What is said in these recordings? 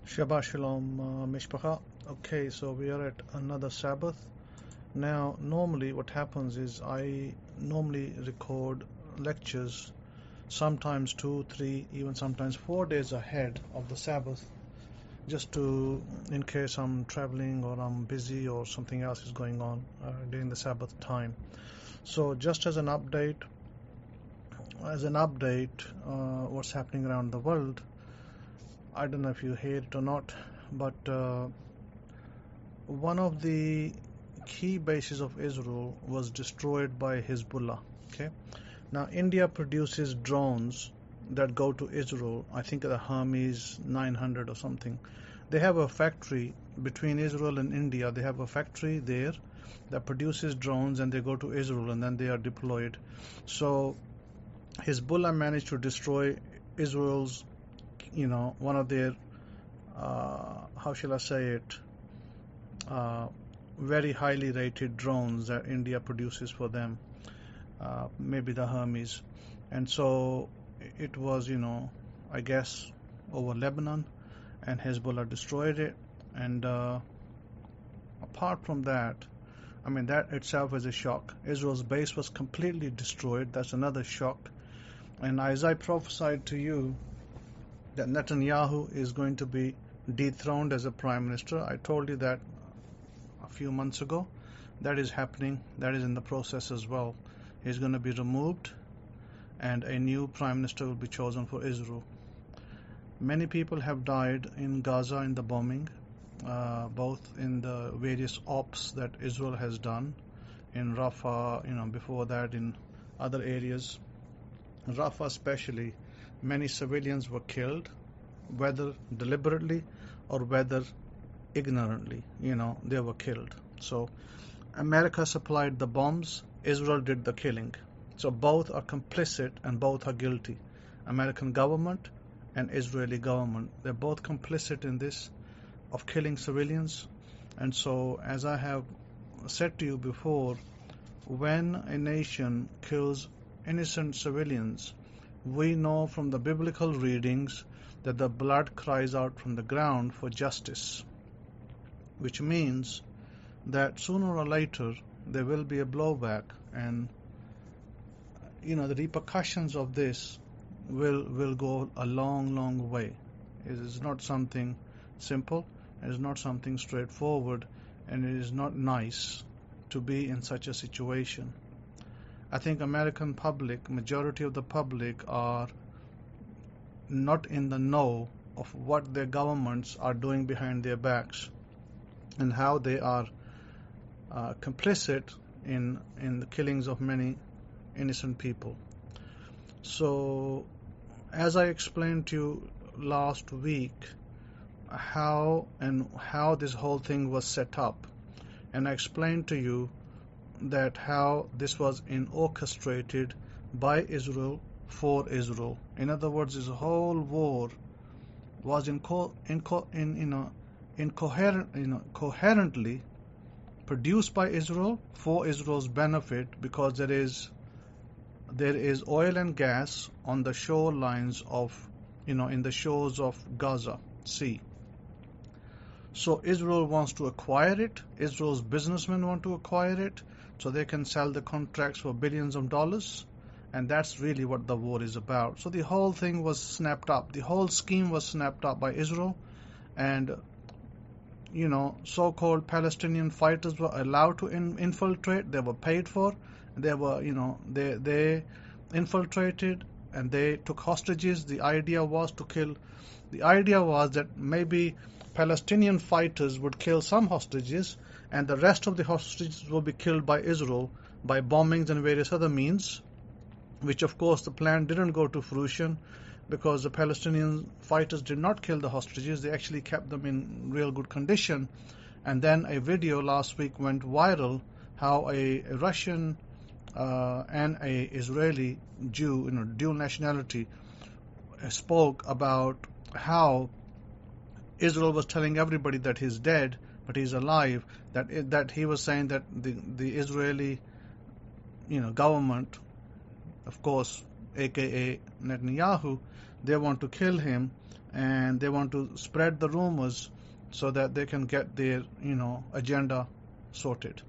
Shabbat Shalom, Mishpacha. Okay, so we are at another Sabbath. Now, normally what happens is I normally record lectures sometimes 2, 3, even sometimes 4 days ahead of the Sabbath, just to, in case I'm traveling or I'm busy or something else is going on during the Sabbath time. So, just as an update, what's happening around the world. I don't know if you hear it or not, but one of the key bases of Israel was destroyed by Hezbollah. Okay, now India produces drones that go to Israel. I think the Hermes 900 or something. They have a factory between Israel and India. They have a factory there that produces drones, and they go to Israel, and then they are deployed. So Hezbollah managed to destroy Israel's, one of their, how shall I say it, very highly rated drones that India produces for them, maybe the Hermes. And so it was, I guess, over Lebanon, and Hezbollah destroyed it. And apart from that, I mean, that itself is a shock. Israel's base was completely destroyed. That's another shock. And as I prophesied to you that Netanyahu is going to be dethroned as a prime minister, I told you that a few months ago. That is happening. That is in the process as well. He's going to be removed, and a new prime minister will be chosen for Israel. Many people have died in Gaza in the bombing, both in the various ops that Israel has done in Rafah, before that in other areas. Rafah especially, many civilians were killed, whether deliberately or whether ignorantly, they were killed. So America supplied the bombs, Israel did the killing. So both are complicit and both are guilty. American government and Israeli government, they're both complicit in this of killing civilians. And so, as I have said to you before, when a nation kills innocent civilians, we know from the biblical readings that the blood cries out from the ground for justice, which means that sooner or later there will be a blowback, and the repercussions of this will go a long way. It is not something simple, it is not something straightforward, and it is not nice to be in such a situation. I think American public, majority of the public, are not in the know of what their governments are doing behind their backs and how they are complicit in the killings of many innocent people. So, as I explained to you last week, how this whole thing was set up, and I explained to you that how this was orchestrated by Israel for Israel. In other words, this whole war was coherently produced by Israel for Israel's benefit, because there is oil and gas on the shorelines of, in the shores of Gaza Sea. So Israel wants to acquire it. Israel's businessmen want to acquire it so they can sell the contracts for billions of dollars. And that's really what the war is about. So the whole thing was snapped up. The whole scheme was snapped up by Israel. And, so-called Palestinian fighters were allowed to infiltrate. They were paid for. They were, they infiltrated and they took hostages. The idea was that maybe Palestinian fighters would kill some hostages, and the rest of the hostages will be killed by Israel by bombings and various other means, which of course the plan didn't go to fruition, because the Palestinian fighters did not kill the hostages. They actually kept them in real good condition. And then a video last week went viral, how a Russian and a Israeli Jew, dual nationality, spoke about how Israel was telling everybody that he's dead, but he's alive. That he was saying that the Israeli, government, of course, aka Netanyahu, they want to kill him, and they want to spread the rumors so that they can get their agenda sorted.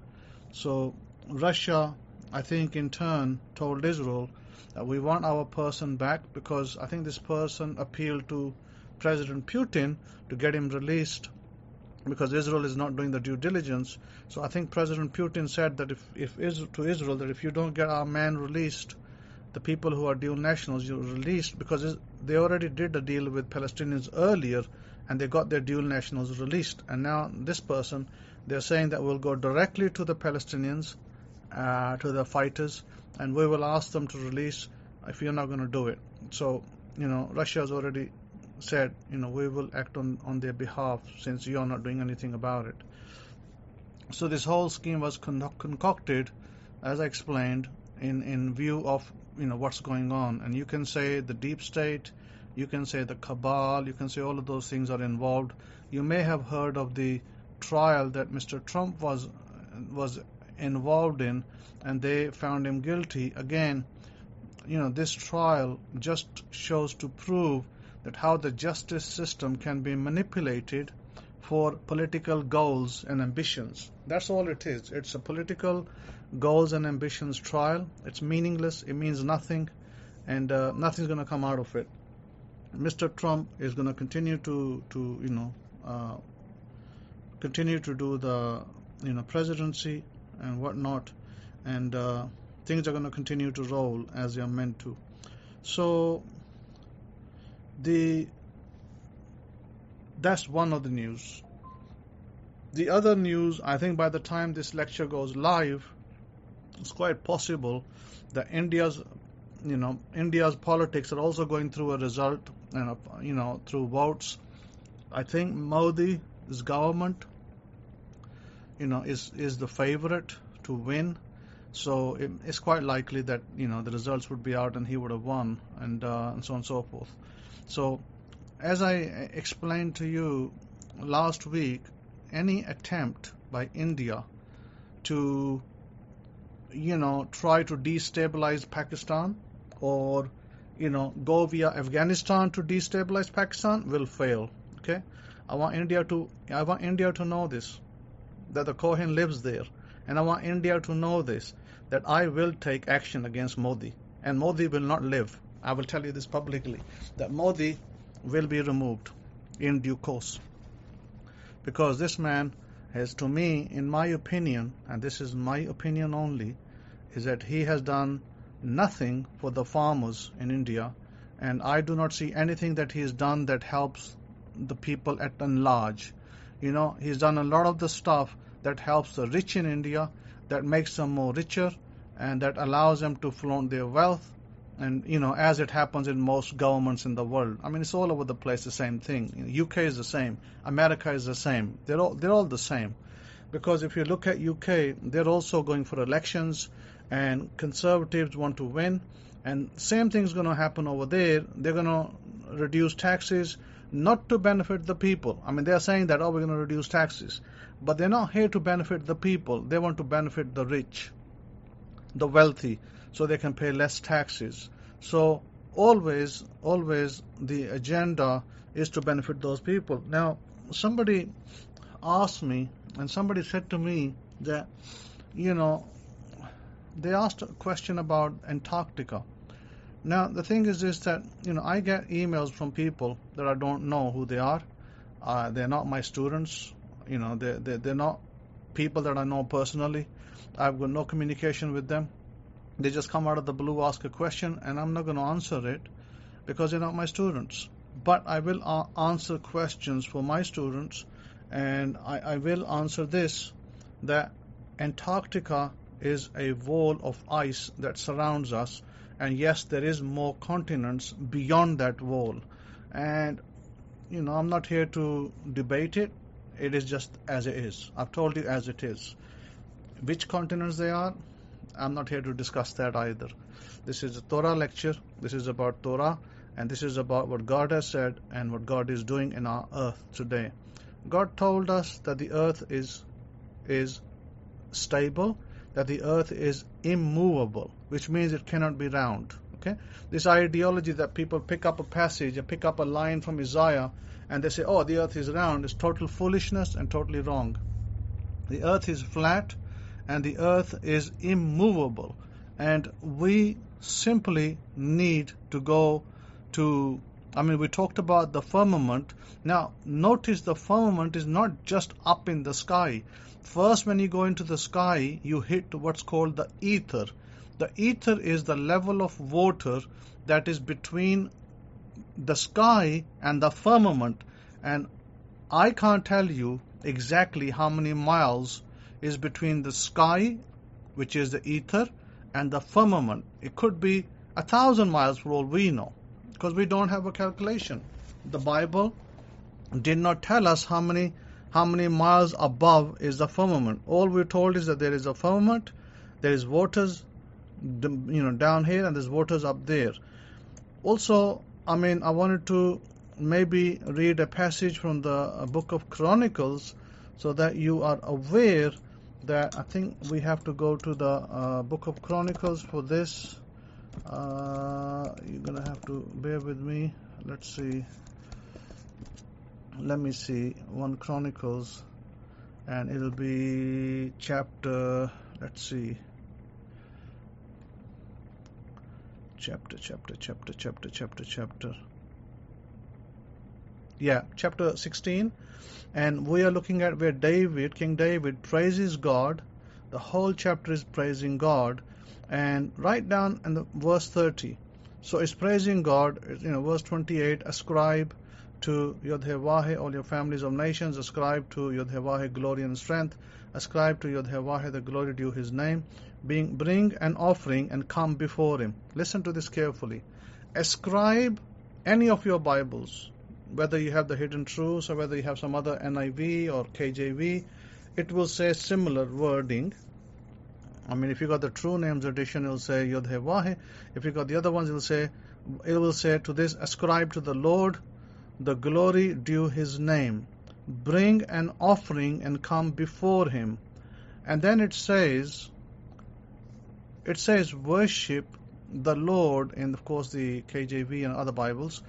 So Russia, I think, in turn told Israel that we want our person back, because I think this person appealed to President Putin to get him released because Israel is not doing the due diligence. So I think President Putin said that if Israel that if you don't get our man released, the people who are dual nationals, you're released, because they already did a deal with Palestinians earlier and they got their dual nationals released. And now this person, they're saying that we'll go directly to the Palestinians, to the fighters, and we will ask them to release if you're not going to do it. So, Russia has already said, we will act on their behalf since you're not doing anything about it. So this whole scheme was concocted, as I explained, in view of what's going on. And you can say the deep state, you can say the cabal, you can say all of those things are involved. You may have heard of the trial that Mr. Trump was involved in, and they found him guilty. Again, this trial just shows to prove that how the justice system can be manipulated for political goals and ambitions. That's all it is. It's a political goals and ambitions trial. It's meaningless. It means nothing, and nothing's going to come out of it. Mr. Trump is going to continue to continue to do the presidency and whatnot, and things are going to continue to roll as they are meant to. So that's one of the news. The other news, I think by the time this lecture goes live, it's quite possible that India's politics are also going through a result, through votes. I think Modi's government, is the favorite to win. So it's quite likely that the results would be out and he would have won, and so on and so forth. So, as I explained to you last week, any attempt by India to try to destabilize Pakistan, or go via Afghanistan to destabilize Pakistan, will fail. Okay, I want India to know this, that the Kohen lives there, and I want India to know this, that I will take action against Modi, and Modi will not live. I will tell you this publicly, that Modi will be removed in due course, because this man has, to me, in my opinion, and this is my opinion only, is that he has done nothing for the farmers in India, and I do not see anything that he has done that helps the people at large. He's done a lot of the stuff that helps the rich in India, that makes them more richer, and that allows them to flaunt their wealth, and as it happens in most governments in the world. I mean, it's all over the place the same thing. UK is the same, America is the same. They're all the same, because if you look at UK, they're also going for elections, and conservatives want to win, and same thing's going to happen over there. They're going to reduce taxes, not to benefit the people. I mean, they're saying that, we're going to reduce taxes, but they're not here to benefit the people. They want to benefit the rich, the wealthy, so they can pay less taxes. So always the agenda is to benefit those people. Now, somebody asked me, and somebody said to me that, they asked a question about Antarctica. Now, the thing is this, that, I get emails from people that I don't know who they are. They're not my students. They're not people that I know personally. I've got no communication with them. They just come out of the blue, ask a question, and I'm not going to answer it because they're not my students. But I will answer questions for my students, and I will answer this, that Antarctica is a wall of ice that surrounds us, and yes, there is more continents beyond that wall. And, I'm not here to debate it. It is just as it is. I've told you as it is. Which continents they are, I'm not here to discuss that either. This is a Torah lecture. This is about Torah, and this is about what God has said and what God is doing in our earth today. God told us that the earth is stable, that the earth is immovable, which means it cannot be round. Okay, this ideology that people pick up a passage, or pick up a line from Isaiah, and they say, "Oh, the earth is round," is total foolishness and totally wrong. The earth is flat, and the earth is immovable, and we simply need to go to. We talked about the firmament. Now, notice the firmament is not just up in the sky. First, when you go into the sky, you hit what's called the ether. The ether is the level of water that is between the sky and the firmament. And I can't tell you exactly how many miles is between the sky, which is the ether, and the firmament. It could be 1,000 miles for all we know, because we don't have a calculation. The Bible did not tell us how many miles above is the firmament. All we're told is that there is a firmament, there is waters down here, and there's waters up there. Also, I wanted to maybe read a passage from the book of Chronicles, so that you are aware that I think we have to go to the book of Chronicles for this. You're going to have to bear with me. Let's see. Let me see. 1 Chronicles, and it'll be chapter, let's see. Chapter. Yeah, chapter 16. And we are looking at where King David praises God. The whole chapter is praising God. And right down in the verse 30. So it's praising God. Verse 28, ascribe to Yod-Heh-Vah, all your families of nations. Ascribe to Yod-Heh-Vah glory and strength. Ascribe to Yod-Heh-Vah the glory due his name. Bring an offering and come before him. Listen to this carefully. Ascribe any of your Bibles, whether you have the Hidden Truths or whether you have some other NIV or KJV, it will say similar wording. If you got the True Names edition, it will say Yod-Heh-Vah. If you got the other ones, it will say to this, ascribe to the Lord the glory due his name. Bring an offering and come before him. And then it says worship the Lord, in of course the KJV and other Bibles,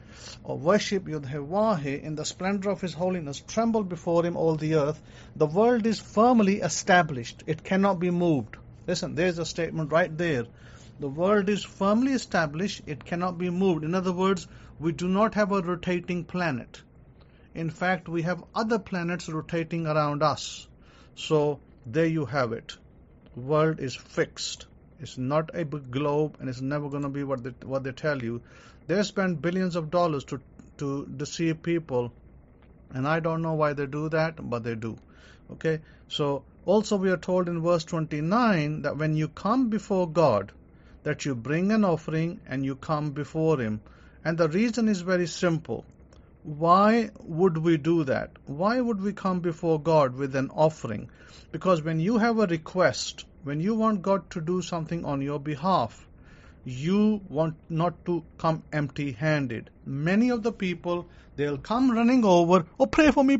or worship Yod-Heh-Vah in the splendor of his holiness, tremble before him all the earth. The world is firmly established, it cannot be moved. Listen, there's a statement right there. The world is firmly established, it cannot be moved. In other words, we do not have a rotating planet. In fact, we have other planets rotating around us. So there you have it. World is fixed. It's not a big globe, and it's never going to be what they tell you. They spend billions of dollars to deceive people, and I don't know why they do that, but they do. Okay? So also we are told in verse 29 that when you come before God, that you bring an offering and you come before him. And the reason is very simple. Why would we do that? Why would we come before God with an offering? Because when you have a request, when you want God to do something on your behalf, you want not to come empty-handed. Many of the people, they'll come running over, oh, pray for me,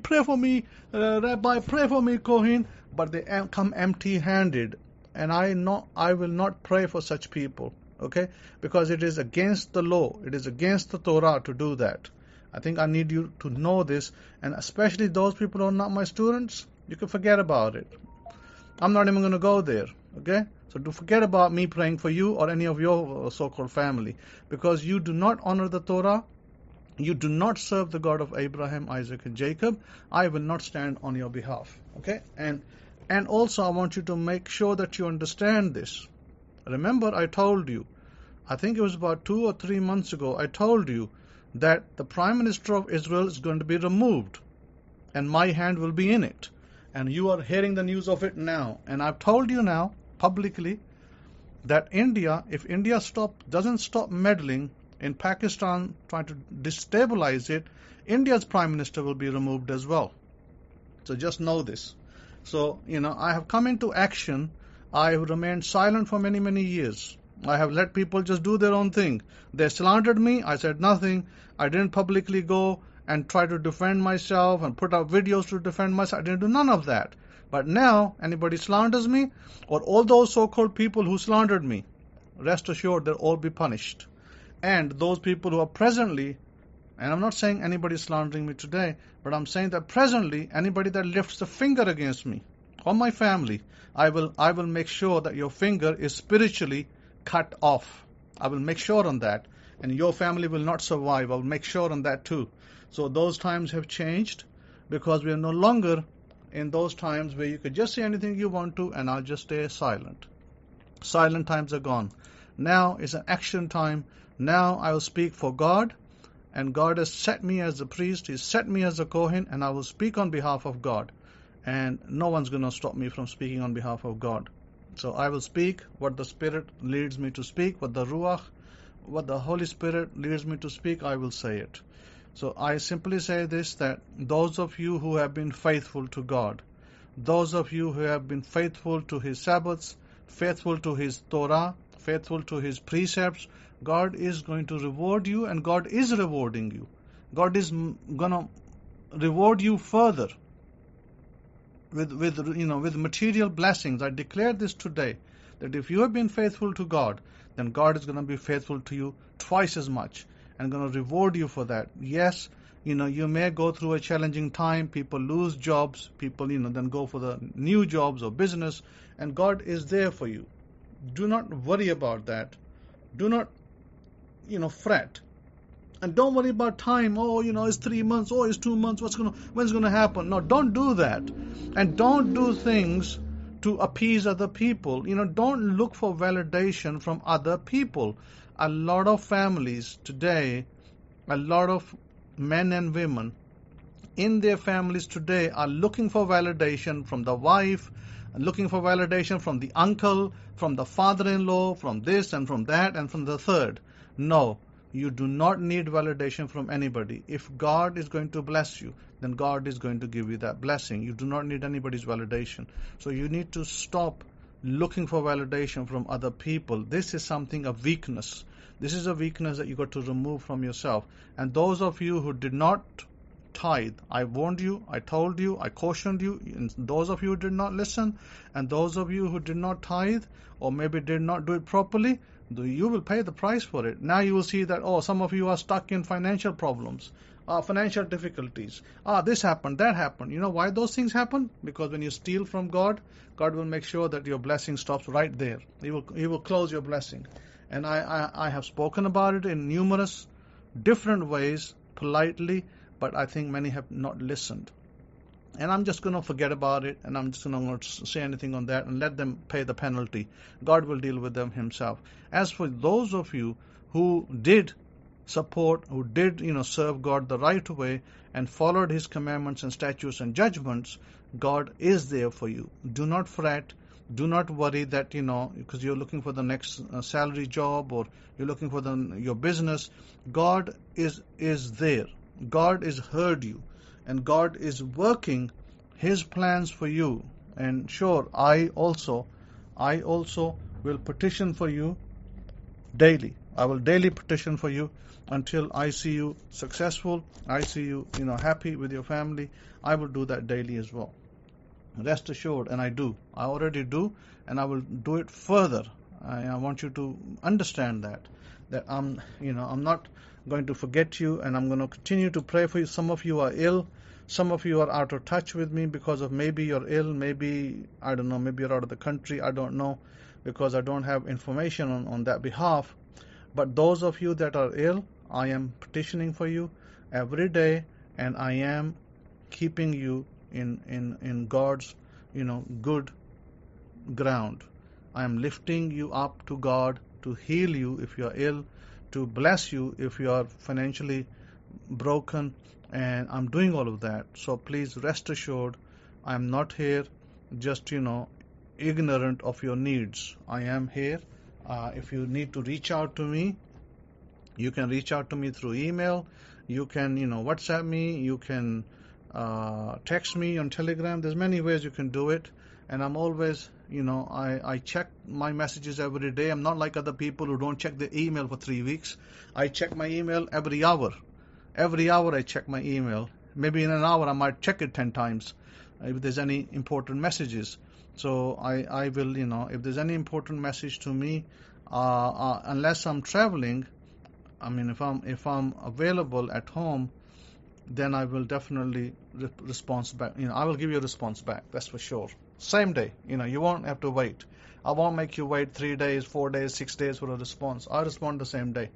Rabbi, pray for me, Kohen, but they come empty-handed. And I will not pray for such people, okay? Because it is against the law, it is against the Torah to do that. I think I need you to know this, and especially those people who are not my students, you can forget about it. I'm not even going to go there, okay? So do forget about me praying for you or any of your so-called family, because you do not honor the Torah, you do not serve the God of Abraham, Isaac, and Jacob. I will not stand on your behalf, okay? And also I want you to make sure that you understand this. Remember, I told you, I think it was about 2 or 3 months ago, I told you that the Prime Minister of Israel is going to be removed, and my hand will be in it. And you are hearing the news of it now. And I've told you now, publicly, that India, if India doesn't stop meddling in Pakistan, trying to destabilize it, India's Prime Minister will be removed as well. So just know this. So, I have come into action. I have remained silent for many, many years. I have let people just do their own thing. They slandered me. I said nothing. I didn't publicly go and try to defend myself and put out videos to defend myself. I didn't do none of that. But now, anybody slanders me, or all those so-called people who slandered me, rest assured they'll all be punished. And those people who are presently, and I'm not saying anybody slandering me today, but I'm saying that presently, anybody that lifts a finger against me or my family, I will make sure that your finger is spiritually cut off. I will make sure on that. And your family will not survive. I'll make sure on that too. So those times have changed because we are no longer in those times where you could just say anything you want to and I'll just stay silent. Silent times are gone. Now is an action time. Now I will speak for God, and God has set me as a priest. He's set me as a Kohen, and I will speak on behalf of God. And no one's going to stop me from speaking on behalf of God. So I will speak what the Spirit leads me to speak, what the Ruach, what the Holy Spirit leads me to speak, I will say it. So I simply say this, that those of you who have been faithful to God, those of you who have been faithful to His Sabbaths, faithful to His Torah, faithful to His precepts, God is going to reward you, and God is rewarding you. God is going to reward you further with material blessings. I declare this today, that if you have been faithful to God, then God is going to be faithful to you twice as much and going to reward you for that. Yes, you may go through a challenging time. People lose jobs. People, then go for the new jobs or business, and God is there for you. Do not worry about that. Do not, fret. And don't worry about time. Oh, it's 3 months. Oh, it's 2 months. When's going to happen? No, don't do that. And don't do things to appease other people. Don't look for validation from other people. A lot of families today, a lot of men and women in their families today are looking for validation from the wife, looking for validation from the uncle, from the father-in-law, from this and from that and from the third. No, you do not need validation from anybody. If God is going to bless you, then God is going to give you that blessing. You do not need anybody's validation. So you need to stop looking for validation from other people. This is something of weakness. This is a weakness that you got to remove from yourself. And those of you who did not tithe, I warned you, I told you, I cautioned you. And those of you who did not listen, and those of you who did not tithe, or maybe did not do it properly, you will pay the price for it. Now you will see that, some of you are stuck in financial problems, financial difficulties. This happened, that happened. You know why those things happen? Because when you steal from God, God will make sure that your blessing stops right there. He will close your blessing. And I have spoken about it in numerous different ways, politely, but I think many have not listened. And I'm just going to forget about it, and I'm just not going to say anything on that and let them pay the penalty. God will deal with them Himself. As for those of you who did support, who did, serve God the right way and followed His commandments and statutes and judgments, God is there for you. Do not fret. Do not worry that, because you're looking for the next salary job or you're looking for your business. God is there. God has heard you. And God is working His plans for you. And sure, I also will petition for you daily. I will daily petition for you until I see you successful. I see you, happy with your family. I will do that daily as well. Rest assured, and I do. I already do, and I will do it further. I want you to understand that I'm not going to forget you, and I'm going to continue to pray for you. Some of you are ill. Some of you are out of touch with me because of maybe you're ill, maybe, I don't know, maybe you're out of the country, I don't know, because I don't have information on that behalf. But those of you that are ill, I am petitioning for you every day, and I am keeping you in God's, good ground. I am lifting you up to God to heal you if you are ill, to bless you if you are financially broken, and I'm doing all of that. So please rest assured, I am not here just, ignorant of your needs. I am here. If you need to reach out to me, you can reach out to me through email. You can, WhatsApp me. You can text me on Telegram. There's many ways you can do it. And I'm always, I check my messages every day. I'm not like other people who don't check the email for 3 weeks. I check my email every hour. Every hour I check my email. Maybe in an hour I might check it 10 times if there's any important messages. So I will, if there's any important message to me, unless I'm traveling, I mean, if I'm available at home, then I will definitely response back. I will give you a response back. That's for sure. Same day. You won't have to wait. I won't make you wait 3 days, 4 days, 6 days for a response. I'll respond the same day.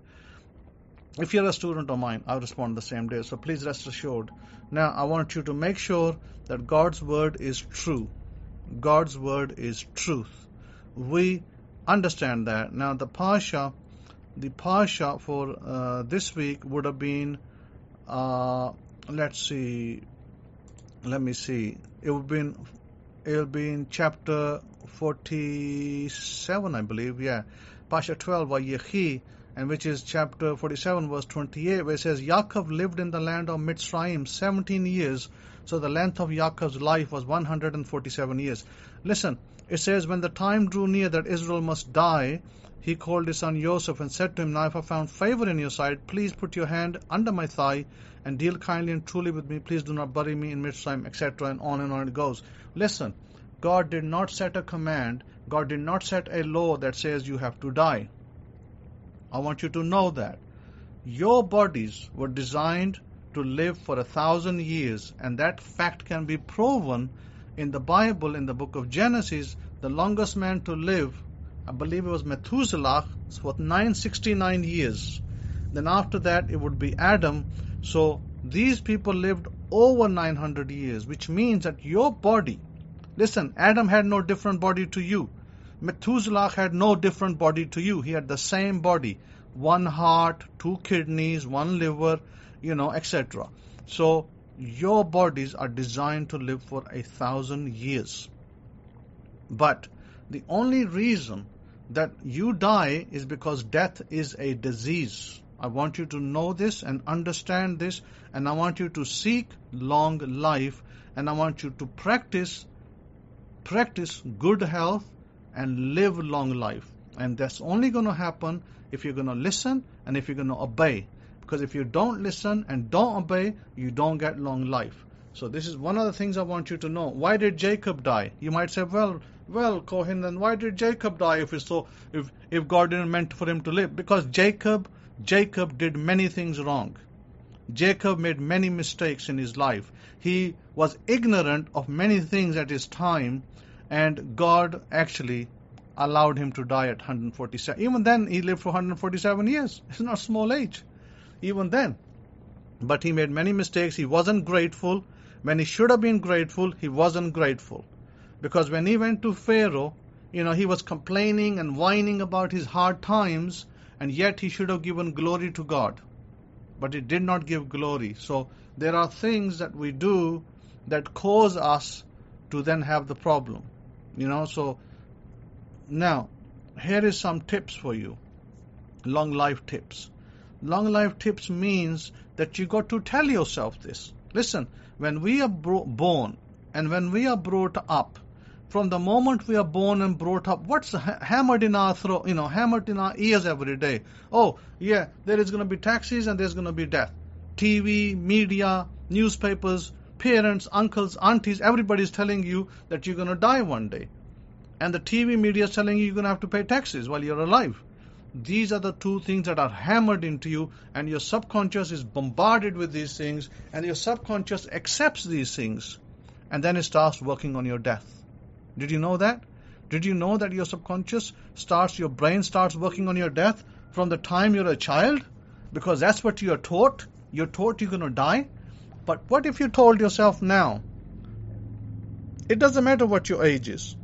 If you're a student of mine, I'll respond the same day. So please rest assured. Now, I want you to make sure that God's word is true. God's word is truth. We understand that. Now, the Parsha for this week would have been, let me see. It will be in chapter 47, I believe. Yeah, Parsha 12, Vayechi, and which is chapter 47, verse 28, where it says, Yaakov lived in the land of Mitzrayim 17 years, so the length of Yaakov's life was 147 years. Listen, it says, when the time drew near that Israel must die, he called his son Joseph and said to him, Now if I found favor in your sight, please put your hand under my thigh and deal kindly and truly with me. Please do not bury me in Mitzrayim, etc. And on it goes. Listen, God did not set a command. God did not set a law that says you have to die. I want you to know that your bodies were designed to live for 1,000 years, and that fact can be proven in the Bible. In the book of Genesis, the longest man to live, I believe it was Methuselah, for 969 years. Then after that, it would be Adam. So these people lived over 900 years, which means that your body, listen, Adam had no different body to you. Methuselah had no different body to you. He had the same body. One heart, 2 kidneys, 1 liver, etc. So your bodies are designed to live for 1,000 years. But the only reason that you die is because death is a disease. I want you to know this and understand this, and I want you to seek long life, and I want you to practice good health and live long life. And that's only going to happen if you're going to listen and if you're going to obey. Because if you don't listen and don't obey, you don't get long life. So this is one of the things I want you to know. Why did Jacob die? You might say, well, Kohen, then why did Jacob die if God didn't meant for him to live? Because Jacob did many things wrong. Jacob made many mistakes in his life. He was ignorant of many things at his time, and God actually allowed him to die at 147. Even then, he lived for 147 years. It's not a small age, even then. But he made many mistakes. He wasn't grateful. When he should have been grateful, he wasn't grateful. Because when he went to Pharaoh, he was complaining and whining about his hard times, and yet he should have given glory to God. But he did not give glory. So there are things that we do that cause us to then have the problem. So now, here is some tips for you. Long life tips. Long life tips means that you got to tell yourself this. Listen, when we are born and when we are brought up, from the moment we are born and brought up, what's hammered in our throat, hammered in our ears every day? Oh, yeah, there is going to be taxes and there's going to be death. TV, media, newspapers, parents, uncles, aunties, everybody's telling you that you're going to die one day. And the TV media is telling you you're going to have to pay taxes while you're alive. These are the two things that are hammered into you, and your subconscious is bombarded with these things, and your subconscious accepts these things, and then it starts working on your death. Did you know that? Did you know that your subconscious your brain starts working on your death from the time you're a child? Because that's what you're taught. You're taught you're going to die. But what if you told yourself now, it doesn't matter what your age is.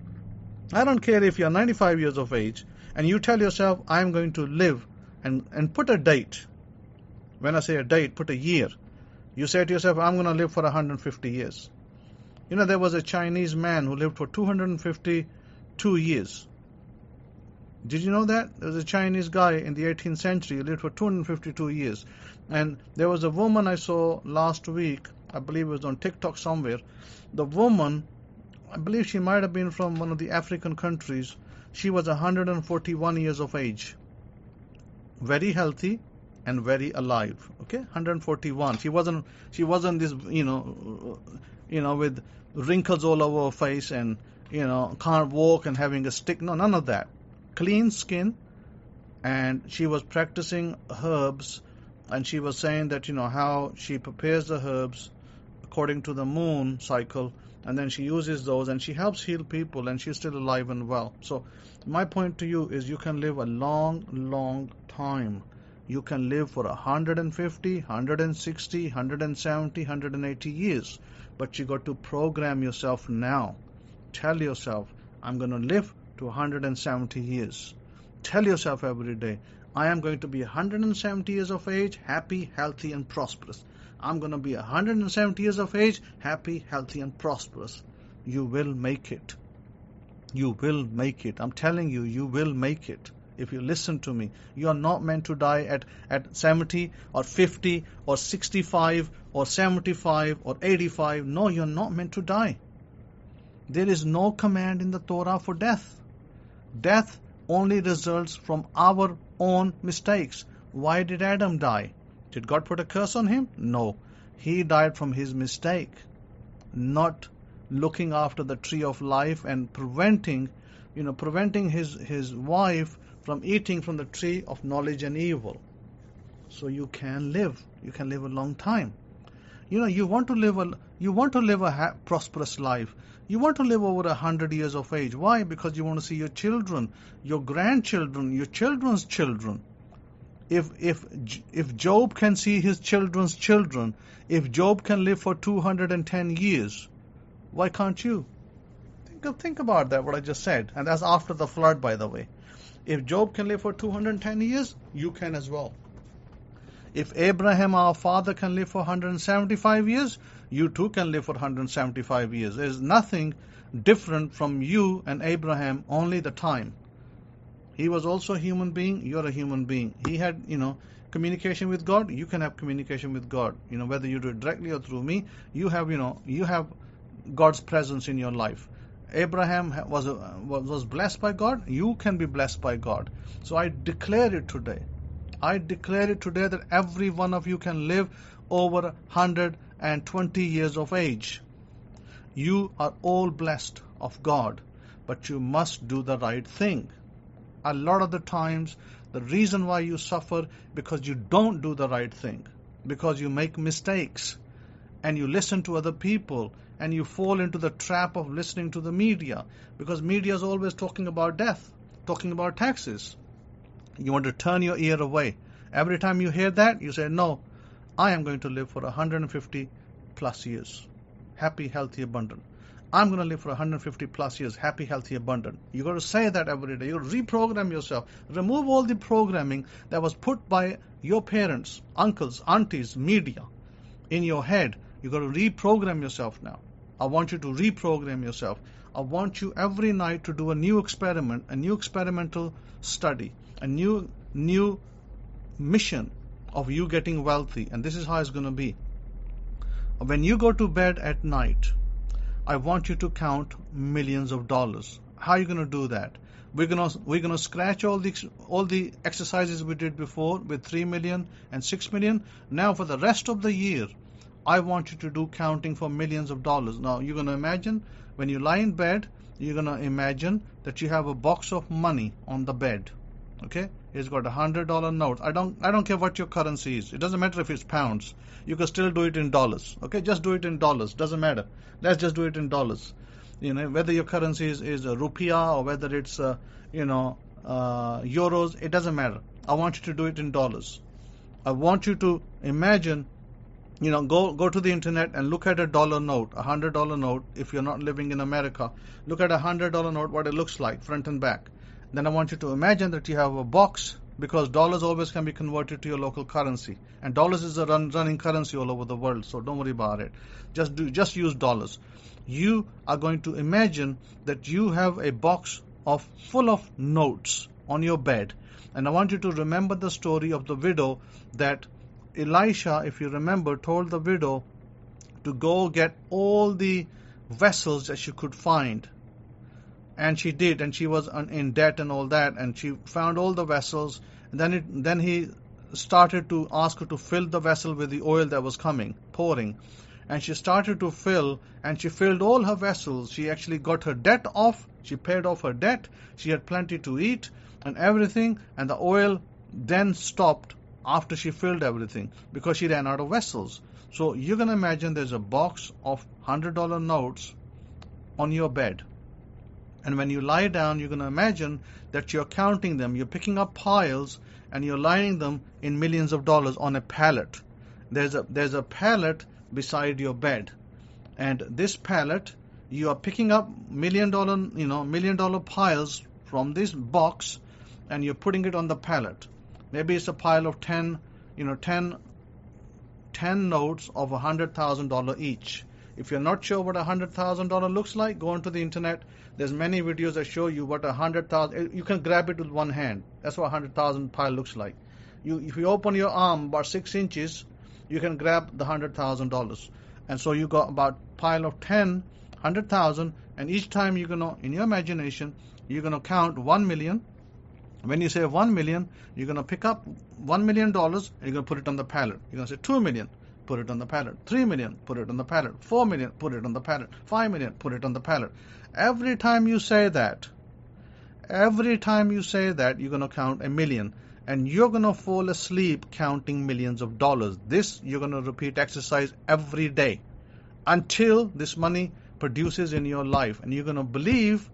I don't care if you're 95 years of age, and you tell yourself, I'm going to live, and put a date. When I say a date, put a year. You say to yourself, I'm going to live for 150 years. There was a Chinese man who lived for 252 years. Did you know that? There was a Chinese guy in the 18th century who lived for 252 years. And there was a woman I saw last week, I believe it was on TikTok somewhere. The woman, I believe she might have been from one of the African countries. She was 141 years of age. Very healthy and very alive. Okay, 141. She wasn't this, with wrinkles all over her face and, can't walk and having a stick. No, none of that. Clean skin and she was practicing herbs, and she was saying that, how she prepares the herbs according to the moon cycle, and then she uses those and she helps heal people, and she's still alive and well. So my point to you is, you can live a long time. You can live for 150, 160, 170, 180 years, but you got to program yourself now. Tell yourself, I'm going to live to 170 years. Tell yourself every day, I am going to be 170 years of age, happy, healthy, and prosperous. I'm going to be 170 years of age, happy, healthy, and prosperous. You will make it. You will make it. I'm telling you, you will make it. If you listen to me, you are not meant to die at 70 or 50 or 65 or 75 or 85. No, you're not meant to die. There is no command in the Torah for death. Death only results from our own mistakes. Why did Adam die? Did God put a curse on him? No. He died from his mistake, not looking after the tree of life and preventing his wife from eating from the tree of knowledge and evil. So you can live. You can live a long time. You want to live a prosperous life. You want to live over 100 years of age. Why? Because you want to see your children, your grandchildren, your children's children. If Job can see his children's children, if Job can live for 210 years, why can't you? Think about that, what I just said. And that's after the flood, by the way. If Job can live for 210 years, you can as well. If Abraham, our father, can live for 175 years, you too can live for 175 years. There's nothing different from you and Abraham, only the time. He was also a human being, you're a human being. He had, communication with God, you can have communication with God. Whether you do it directly or through me, you have God's presence in your life. Abraham was blessed by God, you can be blessed by God. So I declare it today. I declare it today that every one of you can live over 120 years of age. You are all blessed of God, but you must do the right thing. A lot of the times, the reason why you suffer because you don't do the right thing, because you make mistakes and you listen to other people and you fall into the trap of listening to the media, because media is always talking about death, talking about taxes. You want to turn your ear away. Every time you hear that, you say, no, I am going to live for 150 plus years. Happy, healthy, abundant. I'm going to live for 150 plus years. Happy, healthy, abundant. You got to say that every day. You got to reprogram yourself. Remove all the programming that was put by your parents, uncles, aunties, media in your head. You got to reprogram yourself now. I want you to reprogram yourself. I want you every night to do a new experiment, a new experimental study, a new mission of you getting wealthy. And this is how it's going to be. When you go to bed at night, I want you to count millions of dollars. How are you going to do that? We're going to scratch all the exercises we did before with 3 million and 6 million. Now for the rest of the year, I want you to do counting for millions of dollars. Now you're going to imagine when you lie in bed, you're going to imagine that you have a box of money on the bed. Okay? It's got $100 notes. I don't care what your currency is. It doesn't matter if it's pounds. You can still do it in dollars. Okay? Just do it in dollars. Doesn't matter. Let's just do it in dollars. Whether your currency is a rupiah or whether it's euros, it doesn't matter. I want you to do it in dollars. I want you to imagine, go to the internet and look at a dollar note, $100 note. If you're not living in America, look at a $100 note, what it looks like, front and back. Then I want you to imagine that you have a box, because dollars always can be converted to your local currency, and dollars is a running currency all over the world, so don't worry about it. Just use dollars. You are going to imagine that you have a box full of notes on your bed, and I want you to remember the story of the widow that Elisha, if you remember, told the widow to go get all the vessels that she could find. And she did, and she was in debt and all that, and she found all the vessels. And then he started to ask her to fill the vessel with the oil that was pouring. and she started to fill, and she filled all her vessels. She actually got her debt off. She paid off her debt. She had plenty to eat and everything, and the oil then stopped after she filled everything because she ran out of vessels. So you can imagine there's a box of $100 notes on your bed. And when you lie down, you can imagine that you're counting them. You're picking up piles and you're lining them in millions of dollars on a pallet. There's a pallet beside your bed, and this pallet, you are picking up $1 million piles from this box, and you're putting it on the pallet. Maybe it's a pile of 10 notes of $100,000 each. If you're not sure what $100,000 looks like, go onto the internet. There's many videos that show you what 100,000. You can grab it with one hand. That's what 100,000 pile looks like. If you open your arm about 6 inches, you can grab the $100,000. And so you got about pile of 100,000, and each time you're gonna, in your imagination, you're gonna count 1 million. When you say 1 million, you're gonna pick up $1 million and you're gonna put it on the pallet. You're gonna say 2 million, put it on the pallet. 3 million, put it on the pallet. 4 million, put it on the pallet. 5 million, put it on the pallet. Every time you say that, you're gonna count a million. And you're going to fall asleep counting millions of dollars. This, you're going to repeat exercise every day until this money produces in your life. And you're going to believe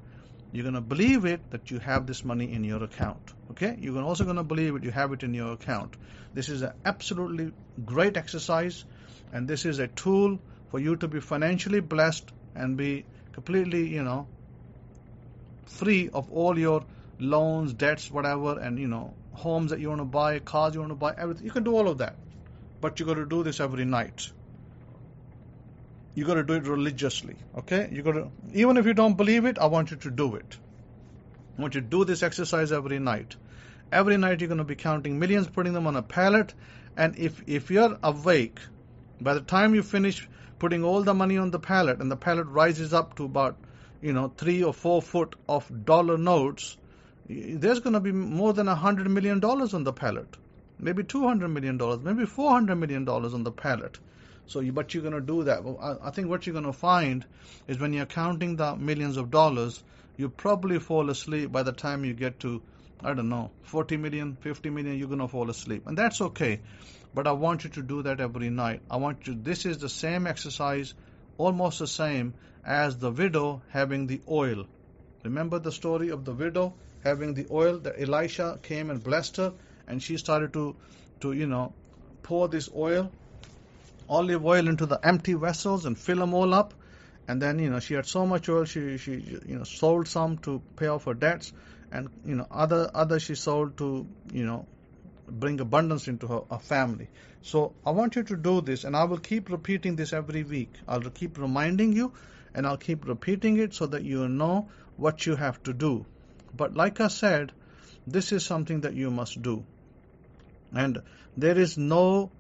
it that you have this money in your account. Okay? You're also going to believe it, you have it in your account. This is an absolutely great exercise, and this is a tool for you to be financially blessed and be completely, free of all your loans, debts, whatever, and, homes that you want to buy, cars you want to buy, everything. You can do all of that. But you got to do this every night. You got to do it religiously. Okay? You got to, even if you don't believe it, I want you to do it. I want you to do this exercise every night. Every night you're going to be counting millions, putting them on a pallet, and if you're awake, by the time you finish putting all the money on the pallet, and the pallet rises up to about 3 or 4 foot of dollar notes, there's going to be more than $100 million on the pallet, maybe $200 million, maybe $400 million on the pallet. But you're going to do that. Well, I think what you're going to find is when you're counting the millions of dollars, you probably fall asleep by the time you get to, 40 million, 50 million, you're going to fall asleep. And that's okay. But I want you to do that every night. This is the same exercise, almost the same as the widow having the oil. Remember the story of the widow having the oil, that Elisha came and blessed her, and she started to pour this olive oil into the empty vessels and fill them all up. And then, she had so much oil, she sold some to pay off her debts, and, other she sold to, bring abundance into her family. So I want you to do this, and I will keep repeating this every week. I'll keep reminding you, and I'll keep repeating it so that you know what you have to do. But like I said, this is something that you must do. And there is no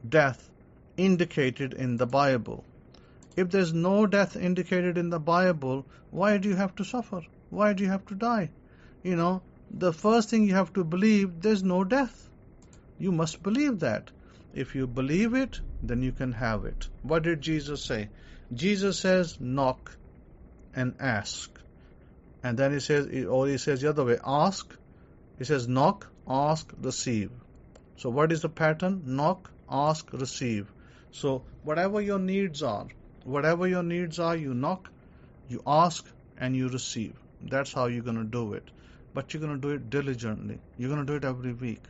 death indicated in the Bible. If there's no death indicated in the Bible, why do you have to suffer? Why do you have to die? The first thing you have to believe, there's no death. You must believe that. If you believe it, then you can have it. What did Jesus say? Jesus says, knock and ask. And then he says the other way, ask. He says, knock, ask, receive. So what is the pattern? Knock, ask, receive. So whatever your needs are, you knock, you ask, and you receive. That's how you're going to do it. But you're going to do it diligently. You're going to do it every week.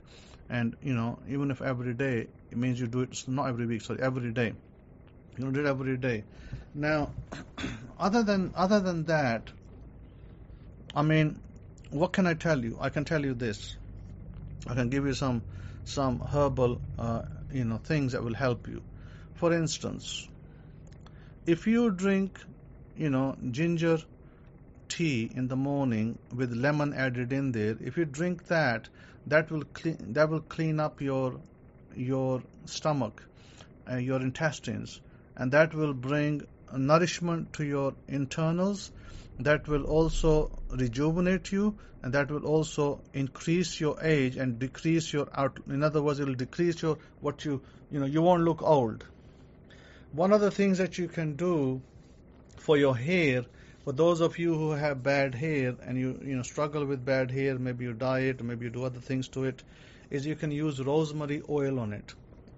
And, even if every day, it means you do it, not every week, every day. You're going to do it every day. Now, other than that, what can I tell you? I can tell you this. I can give you some herbal, things that will help you. For instance, if you drink, ginger tea in the morning with lemon added in there, if you drink that will clean up your stomach, your intestines, and that will bring nourishment to your internals. That will also rejuvenate you, and that will also increase your age and decrease your in other words, it will decrease you won't look old. One of the things that you can do for your hair, for those of you who have bad hair and you struggle with bad hair, maybe you dye it, maybe you do other things to it, is you can use rosemary oil on it.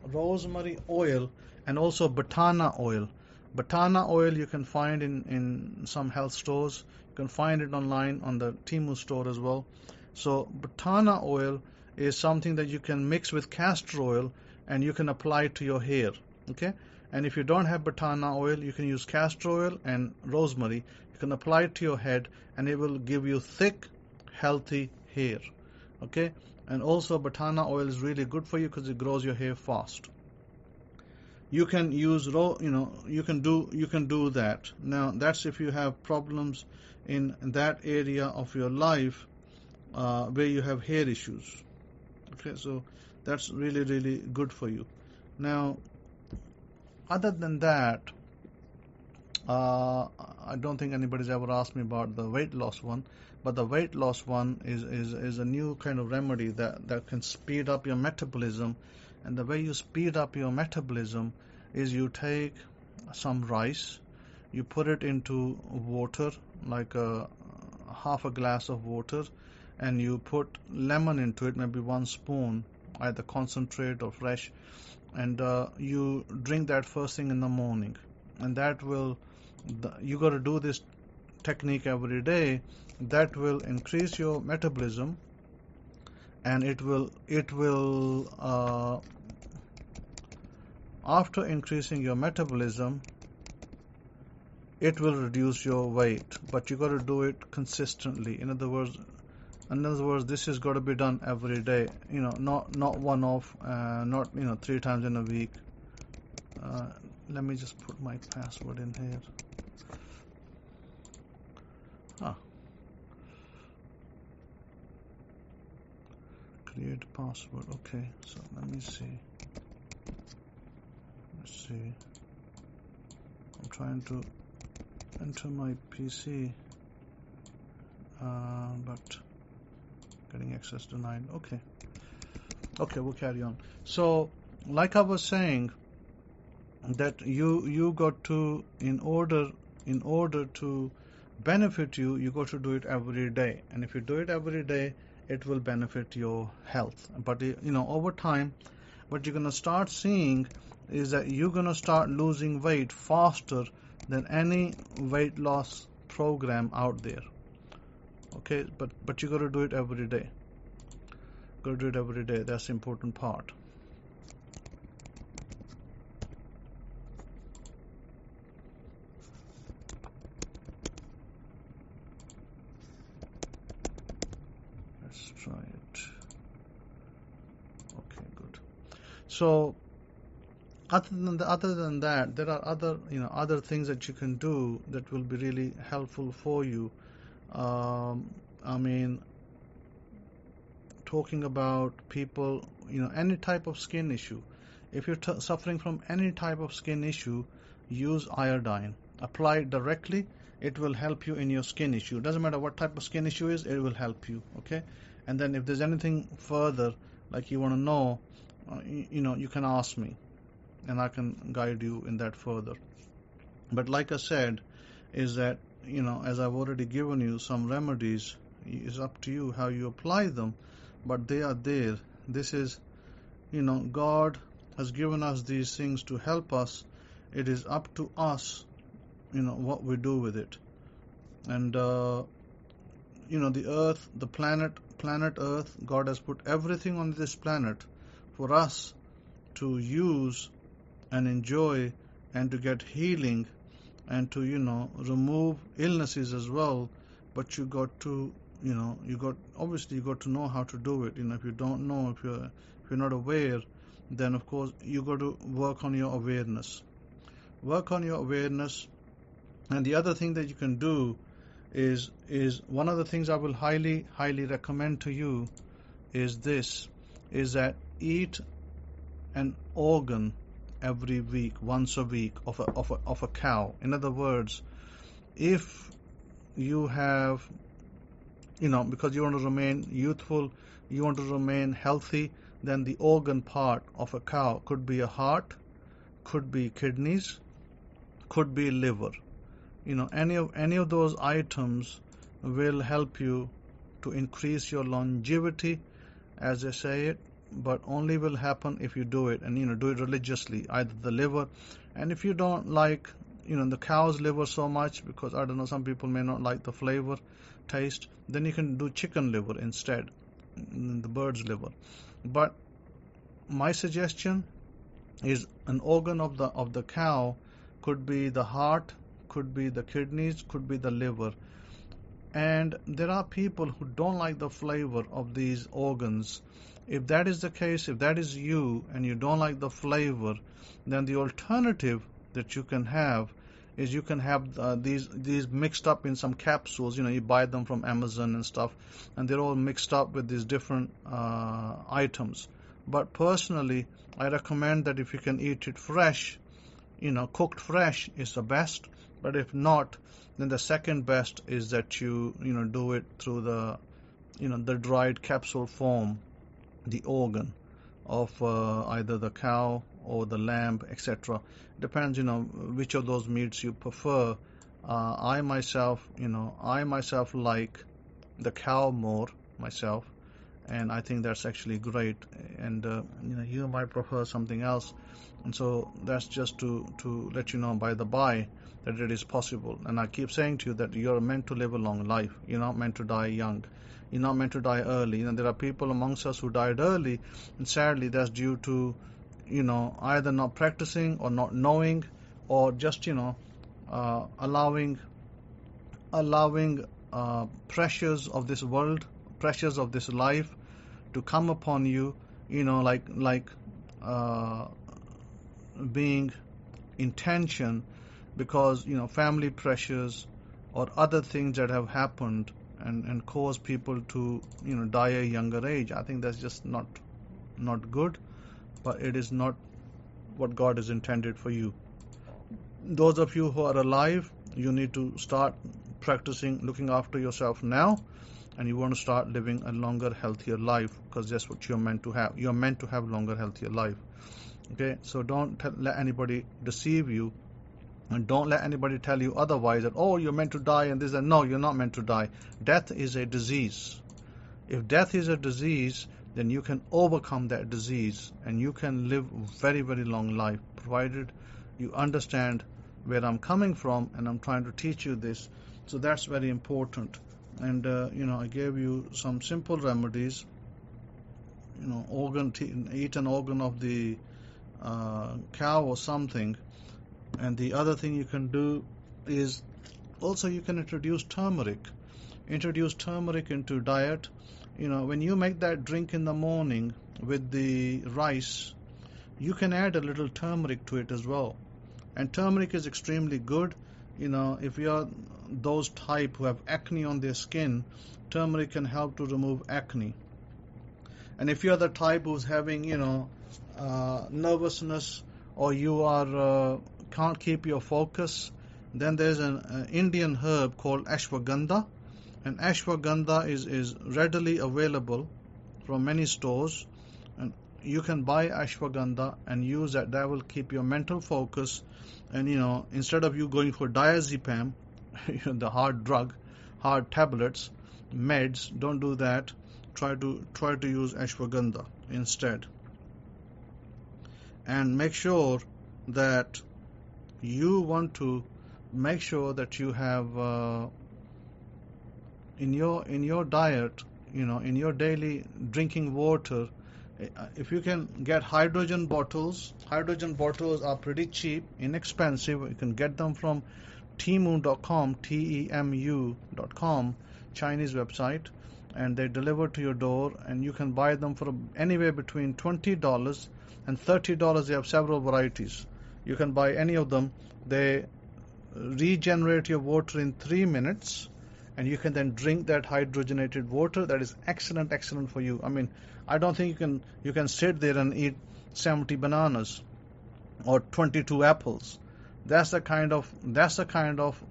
Rosemary oil and also batana oil. Batana oil you can find in some health stores. You can find it online on the Temu store as well. So batana oil is something that you can mix with castor oil and you can apply it to your hair. Okay? And if you don't have batana oil, you can use castor oil and rosemary. You can apply it to your head and it will give you thick, healthy hair. Okay? And also batana oil is really good for you because it grows your hair fast. You can use you can do that. Now that's if you have problems in that area of your life where you have hair issues. Okay, so that's really, really good for you. Now, other than that, I don't think anybody's ever asked me about the weight loss one, but the weight loss one is a new kind of remedy that can speed up your metabolism. And the way you speed up your metabolism is you take some rice, you put it into water, like half a glass of water, and you put lemon into it, maybe 1 spoon, either concentrate or fresh, and you drink that first thing in the morning. And that will, you got to do this technique every day. That will increase your metabolism, and it will after increasing your metabolism, it will reduce your weight, but you got to do it consistently. In other words, this has got to be done every day. Not one off, not 3 times in a week. Let me just put my password in here. Create password. Okay, so let me see. Let's see. I'm trying to enter my PC, but getting access denied. Okay, we'll carry on. So, like I was saying, that you got to, in order to benefit you, you got to do it every day. And if you do it every day, it will benefit your health. But over time, what you're gonna start seeing is that you're gonna start losing weight faster than any weight loss program out there. Okay, but you got to do it every day. Got to do it every day. That's the important part. Let's try it. Okay, good. So, other than that, there are other things that you can do that will be really helpful for you. Talking about people, any type of skin issue. If you're suffering from any type of skin issue, use iodine. Apply it directly. It will help you in your skin issue. Doesn't matter what type of skin issue is, it will help you. Okay, and then if there's anything further, like you want to know, you can ask me, and I can guide you in that further. But like I said, is that as I've already given you some remedies, it's up to you how you apply them, but they are there. This is, God has given us these things to help us. It is up to us, what we do with it. And the earth, the planet Earth, God has put everything on this planet for us to use and enjoy and to get healing and to remove illnesses as well. But you got to obviously you got to know how to do it. If you don't know, if you're not aware, then of course you got to work on your awareness. And the other thing that you can do is one of the things I will highly recommend to you is that eat an organ every week, once a week, of a cow. In other words, if you have, because you want to remain youthful, you want to remain healthy, then the organ part of a cow could be a heart, could be kidneys, could be liver. Any of those items will help you to increase your longevity, as they say it, but only will happen if you do it, and do it religiously, either the liver. And if you don't like the cow's liver so much, because I don't know, some people may not like the flavor, taste, then you can do chicken liver instead, the bird's liver. But my suggestion is an organ of the cow could be the heart, could be the kidneys, could be the liver. And there are people who don't like the flavor of these organs. If that is the case, if that is you and you don't like the flavor, then the alternative that you can have is you can have these mixed up in some capsules. You buy them from Amazon and stuff, and they're all mixed up with these different items. But personally, I recommend that if you can eat it fresh, cooked fresh is the best. But if not, then the second best is that you do it through the dried capsule form, the organ of either the cow or the lamb, etc. Depends, which of those meats you prefer. I myself like the cow more myself, and I think that's actually great. And you might prefer something else, and so that's just to let you know by the by that it is possible. And I keep saying to you that you're meant to live a long life. You're not meant to die young. You're not meant to die early. There are people amongst us who died early, and sadly that's due to either not practicing or not knowing, or just allowing pressures of this world, pressures of this life to come upon you, like being in tension because family pressures or other things that have happened and cause people to die at a younger age. I think that's just not good, but it is not what God has intended for you. Those of you who are alive, you need to start practicing looking after yourself now, and you want to start living a longer, healthier life, because that's what you're meant to have. You're meant to have longer, healthier life. Okay, so don't let anybody deceive you, and don't let anybody tell you otherwise, that you're meant to die and this and no, you're not meant to die. Death is a disease. If death is a disease, then you can overcome that disease and you can live very, very long life, provided you understand where I'm coming from, and I'm trying to teach you this. So that's very important. And I gave you some simple remedies. Eat an organ of the cow or something. And the other thing you can do is also you can introduce turmeric. Introduce turmeric into diet. When you make that drink in the morning with the rice, you can add a little turmeric to it as well. And turmeric is extremely good. If you're those type who have acne on their skin, turmeric can help to remove acne. And if you're the type who's having, nervousness, or you are can't keep your focus, then there's an Indian herb called ashwagandha. And ashwagandha is readily available from many stores. And you can buy ashwagandha and use that. That will keep your mental focus. And, instead of you going for diazepam, the hard tablets, meds, don't do that. Try to use ashwagandha instead. And make sure that you want to make sure that you have in your diet, in your daily drinking water, if you can get hydrogen bottles are pretty cheap, inexpensive. You can get them from Temu.com, Temu.com, Chinese website, and they deliver to your door, and you can buy them for anywhere between $20 and $30. They have several varieties. You can buy any of them. They regenerate your water in 3 minutes, and you can then drink that hydrogenated water. That is excellent for you. I mean, I don't think you can sit there and eat 70 bananas or 22 apples. That's the kind of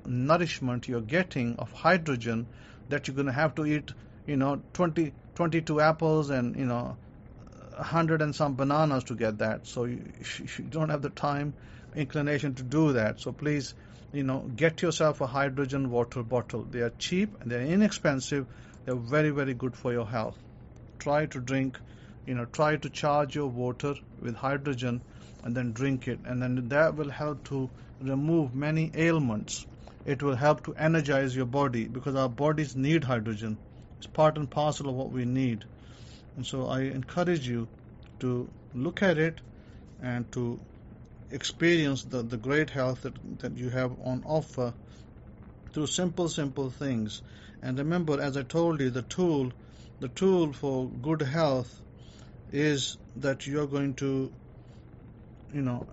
nourishment you're getting of hydrogen, that you're going to have to eat 22 apples and 100 and some bananas to get that. So you don't have the time, inclination to do that. So please, get yourself a hydrogen water bottle. They are cheap and they're inexpensive. They're very, very good for your health. Try to drink, try to charge your water with hydrogen and then drink it. And then that will help to remove many ailments. It will help to energize your body because our bodies need hydrogen. It's part and parcel of what we need. And so I encourage you to look at it and to experience the great health that you have on offer through simple things. And remember, as I told you, the tool for good health is that you're going to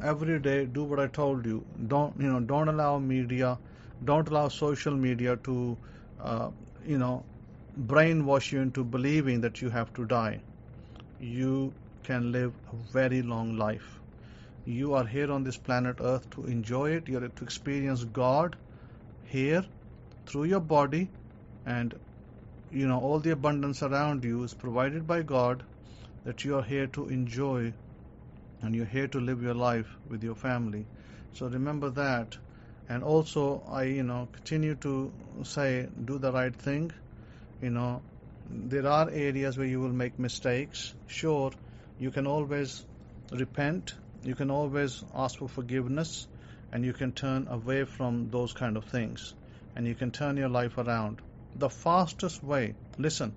every day do what I told you. Don't allow media, don't allow social media to brainwash you into believing that you have to die. You can live a very long life. You are here on this planet Earth to enjoy it. You're to experience God here through your body, and all the abundance around you is provided by God, that you are here to enjoy, and you're here to live your life with your family. So remember that. And also I continue to say, do the right thing. There are areas where you will make mistakes. Sure, you can always repent, you can always ask for forgiveness, and you can turn away from those kind of things, and you can turn your life around. The fastest way, listen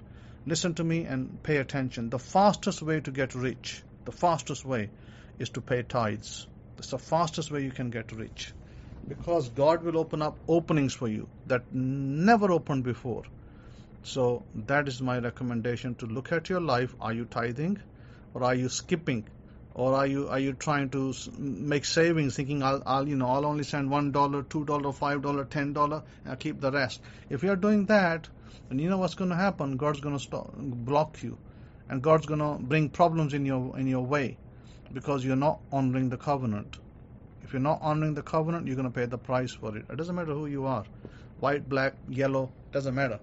to me and pay attention. The fastest way to get rich, the fastest way is to pay tithes. That's the fastest way you can get rich, because God will open up openings for you that never opened before. So that is my recommendation, to look at your life. Are you tithing, or are you skipping, or are you trying to make savings, thinking I'll only send $1, $2, $5, $10, and I'll keep the rest? If you are doing that, then you know what's going to happen. God's going to block you, and God's going to bring problems in your way, because you're not honoring the covenant. If you're not honoring the covenant, you're going to pay the price for it. It doesn't matter who you are, white, black, yellow, doesn't matter.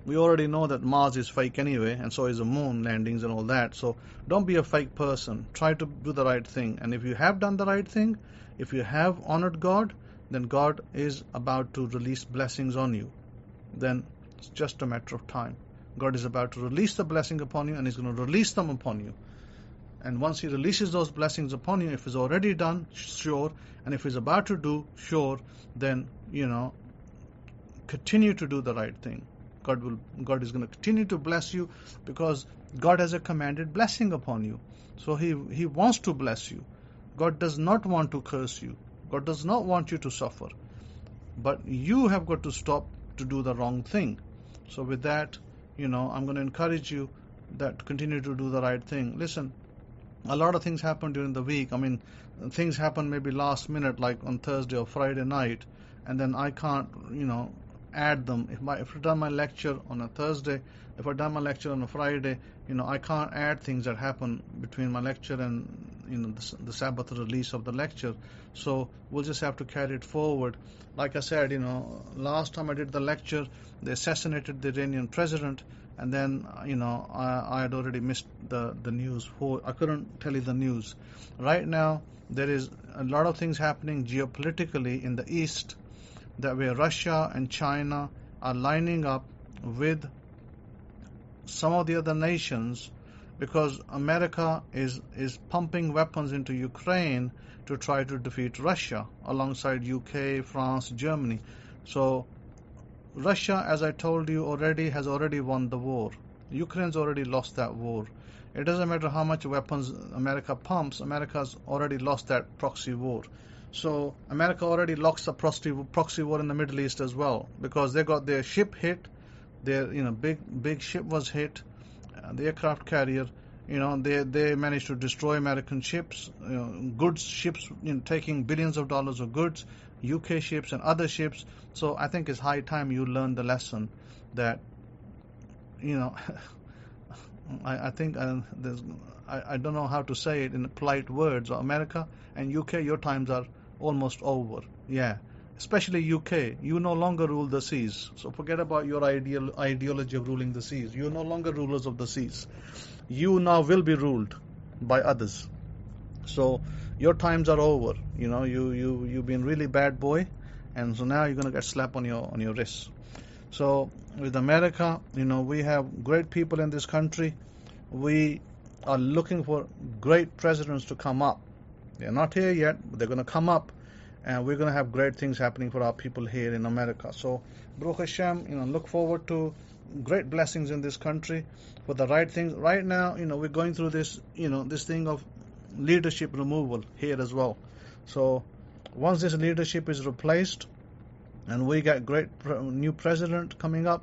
We already know that Mars is fake anyway, and so is the moon landings and all that. So don't be a fake person. Try to do the right thing. And if you have done the right thing, if you have honored God, then God is about to release blessings on you. Then it's just a matter of time. God is about to release the blessing upon you, and He's going to release them upon you. And once He releases those blessings upon you, if it's already done, sure, and if He's about to do, sure, then continue to do the right thing. God is going to continue to bless you, because God has a commanded blessing upon you. So He wants to bless you. God does not want to curse you. God does not want you to suffer. But you have got to stop to do the wrong thing. So with that, I'm going to encourage you that continue to do the right thing. Listen, a lot of things happen during the week. I mean, things happen maybe last minute, like on Thursday or Friday night, and then I can't, add them. If I've done my lecture on a Thursday, if I've done my lecture on a Friday, I can't add things that happen between my lecture and the Sabbath release of the lecture. So we'll just have to carry it forward. Like I said, last time I did the lecture, they assassinated the Iranian president, and then I had already missed the news. I couldn't tell you the news. Right now there is a lot of things happening geopolitically in the East, that where Russia and China are lining up with some of the other nations, because America is pumping weapons into Ukraine to try to defeat Russia alongside UK, France, Germany. So Russia, as I told you already, has already won the war. Ukraine's already lost that war. It doesn't matter how much weapons America pumps, America's already lost that proxy war. So America already lost the proxy war in the Middle East as well, because they got their ship hit, their big ship was hit, the aircraft carrier. They managed to destroy American ships, goods ships, taking billions of dollars of goods, UK ships and other ships. So I think it's high time you learn the lesson that I think I don't know how to say it in polite words. America and UK, your times are almost over. Yeah, especially UK. You no longer rule the seas. So forget about your ideology of ruling the seas. You're no longer rulers of the seas. You now will be ruled by others. So your times are over. You've been really bad boy, and so now you're going to get slapped on your wrists. So with America, we have great people in this country. We are looking for great presidents to come up. They're not here yet, but they're going to come up, and we're going to have great things happening for our people here in America. So Baruch Hashem, look forward to great blessings in this country for the right things. Right now, we're going through this, this thing of leadership removal here as well. So once this leadership is replaced and we get great new president coming up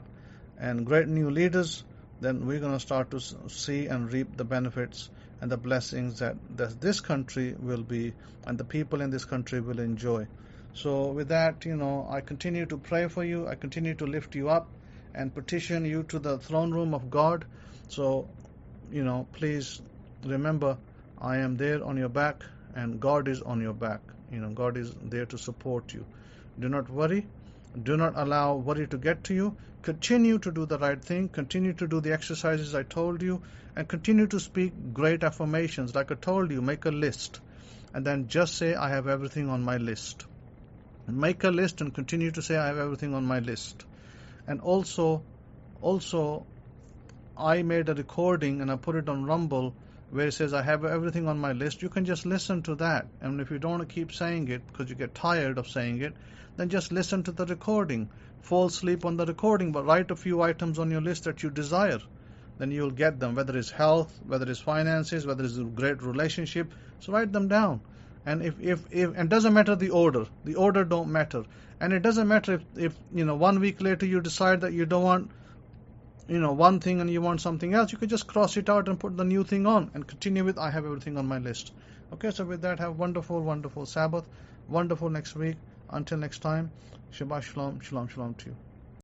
and great new leaders, then we're going to start to see and reap the benefits and the blessings that this country will be and the people in this country will enjoy. So with that, I continue to pray for you. I continue to lift you up and petition you to the throne room of God. So, please remember, I am there on your back and God is on your back. God is there to support you. Do not worry. Do not allow worry to get to you. Continue to do the right thing. Continue to do the exercises I told you, and continue to speak great affirmations. Like I told you, make a list and then just say, I have everything on my list. Make a list and continue to say, I have everything on my list. And also, I made a recording and I put it on Rumble where it says, I have everything on my list. You can just listen to that. And if you don't want to keep saying it because you get tired of saying it, then just listen to the recording. Fall asleep on the recording, but write a few items on your list that you desire. Then you'll get them, whether it's health, whether it's finances, whether it's a great relationship. So write them down. And if and doesn't matter the order don't matter. And it doesn't matter if 1 week later you decide that you don't want one thing and you want something else, you could just cross it out and put the new thing on and continue with, I have everything on my list. Okay, so with that, have wonderful, wonderful Sabbath, wonderful next week. Until next time, Shabbat Shalom, Shalom, Shalom to you.